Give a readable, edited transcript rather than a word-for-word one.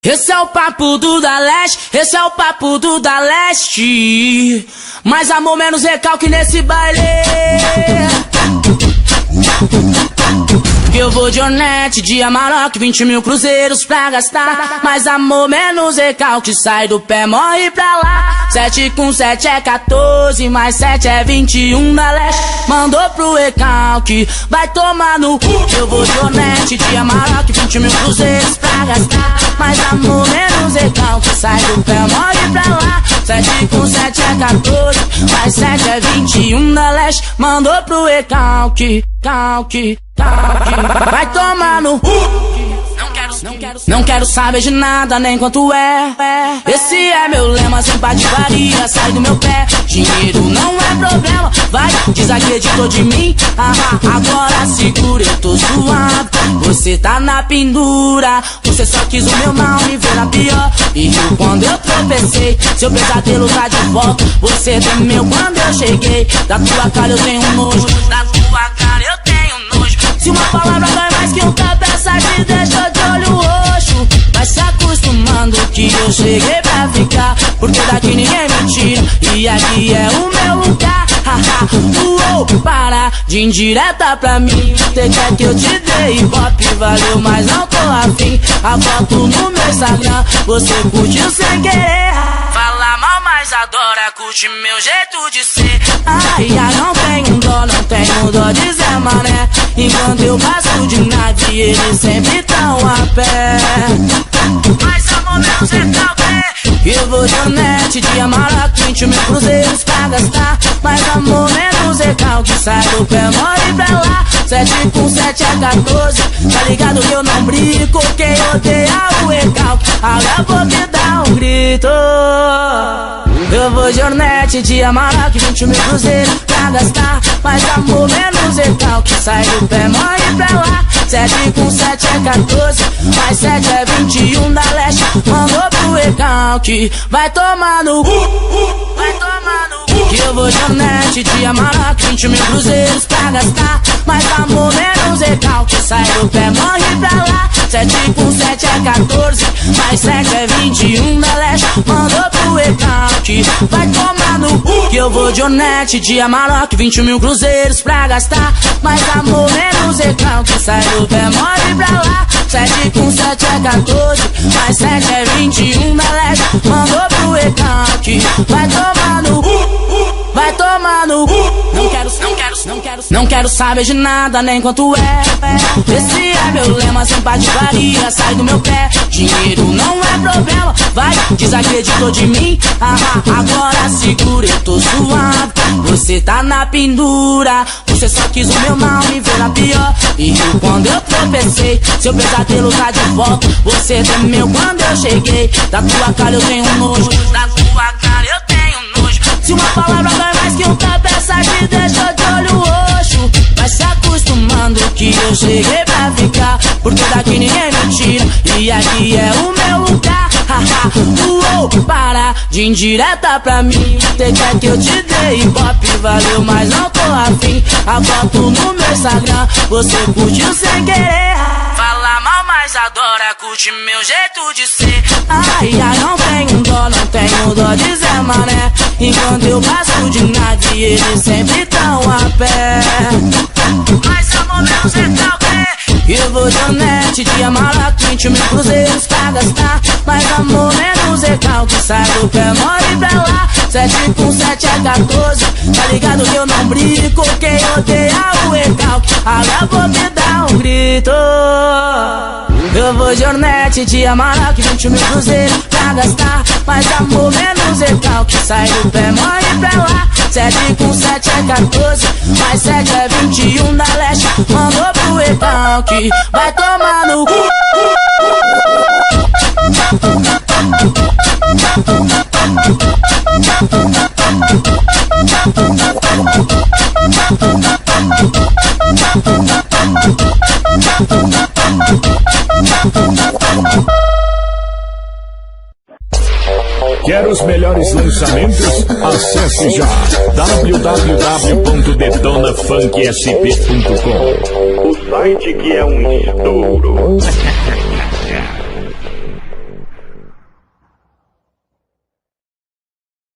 Esse é o papo do da Leste, esse é o papo do da Leste. Mais amor, menos recalque nesse baile. Eu vou de Hornet, de Amarok, 20 mil cruzeiros pra gastar. Mais amor, menos recalque, sai do pé, morre pra lá. 7 com 7 é 14, mais 7 é 21 da Leste. Mandou pro recalque, vai tomar no cu. Eu vou de Hornet, de Amarok, 20 mil cruzeiros pra gastar. Mais amor, menos recalque, sai do pé, morre pra lá. 7 com 7 é 14, mais 7 é 21 da Leste. Mandou pro recalque, calque. Vai tomar no Não quero saber de nada, nem quanto é. Esse é meu lema, sem patifaria, sai do meu pé. Dinheiro não é problema, vai, desacreditou de mim. Agora segura, eu tô suave. Você tá na pendura, você só quis o meu mal, me ver na pior. E riu quando eu tropecei, seu pesadelo tá de volta. Você temeu quando eu cheguei. Da tua cara eu tenho nojo, da tua cara eu tenho nojo. Se uma palavra dói mais que um tapa, essa te deixou de olho roxo. Vai se acostumando que eu cheguei pra ficar, porque daqui ninguém me tira, e aqui é o meu lugar. Uou, para de indireta pra mim. Você quer que eu te dê hip-hop, valeu, mas não tô afim. A foto no meu Instagram, você curtiu sem querer. Fala mal, mas adora, curte meu jeito de ser. Ai, não tenho dó, não tenho dó de Zé Mané. Enquanto eu passo de nave, eles sempre tão a pé. Mas amor, menos recalque. Eu vou de Hornet, de Amarok, 20 mil cruzeiros pra gastar. Mas amor, menos recalque, sai do pé, morre pra lá. 7 com 7 é 14, tá ligado que eu não brinco. Quem odeia o recalque, agora vou me dar um grito. Eu vou de Hornet, de Amarok, 20 mil cruzeiros pra gastar. Mas amor, menos recalque, sai do pé, morre pra lá. 7 com 7 é 14, mais 7 é 21 da Leste. Mandou pro recalque, vai tomar no cu, vai tomar no cu. Que eu vou de Hornet, de Amarok, 20 mil cruzeiros pra gastar. Mas amor, menos recalque, sai do pé, morre pra lá. 7 com 7 é 14, mais 7 é 21 da Leste. Mandou pro recalque, vai tomar no cu. Que eu vou de Hornet, de Amarok, 20 mil cruzeiros pra gastar. Mas amor, menos recalque, sai do pé, morre pra lá. 7 com 7 é 14, mais 7 é 21 da Leste. Mandou pro recalque, vai tomar no cu, vai tomar no cu. Não quero saber de nada, nem quanto é. Esse é meu lema, sem patifaria, sai do meu pé. Dinheiro não é problema, vai, desacreditou de mim. Agora segura, eu tô suave. Você tá na pendura, você só quis o meu mal, me ver na pior. E riu quando eu tropecei, seu pesadelo tá de volta. Você temeu quando eu cheguei. Da tua cara eu tenho nojo, da tua cara eu tenho nojo. Se uma palavra dói mais que um tapa, essa te deixou de olho roxo. Vai se acostumando que eu cheguei pra ficar, porque daqui ninguém me tira, e aqui é o meu lugar. Uou, para de indireta pra mim. Você quer que eu te dê hip-hop, valeu, mas não tô afim. A foto no meu Instagram, você curtiu sem querer. Fala mal, mas adora, curte meu jeito de ser. Ai, não tenho dó, não tenho dó de Zé Mané. Enquanto eu passo de nave, eles sempre tão a pé. Mas amor, menos recalque. Eu vou de Hornet, de Amarok, 20 mil cruzeiros pra gastar. Mas amor, menos recalque, sai do pé, morre pra lá. 7 com 7 é 14, tá ligado que eu não brinco. Quem odeia o recalque, agora vou me dar um grito. Eu vou de Hornet, de Amarok, 20 mil cruzeiros pra gastar. Mas amor, menos recalque, sai do pé, morre pra lá. 7 com 7 é 14, mais 7 é 21 da Leste. Mandou pro recalque, vai tomar no cu. Quer os melhores lançamentos? Acesse já www.detonafunksp.com, o site que é um estouro.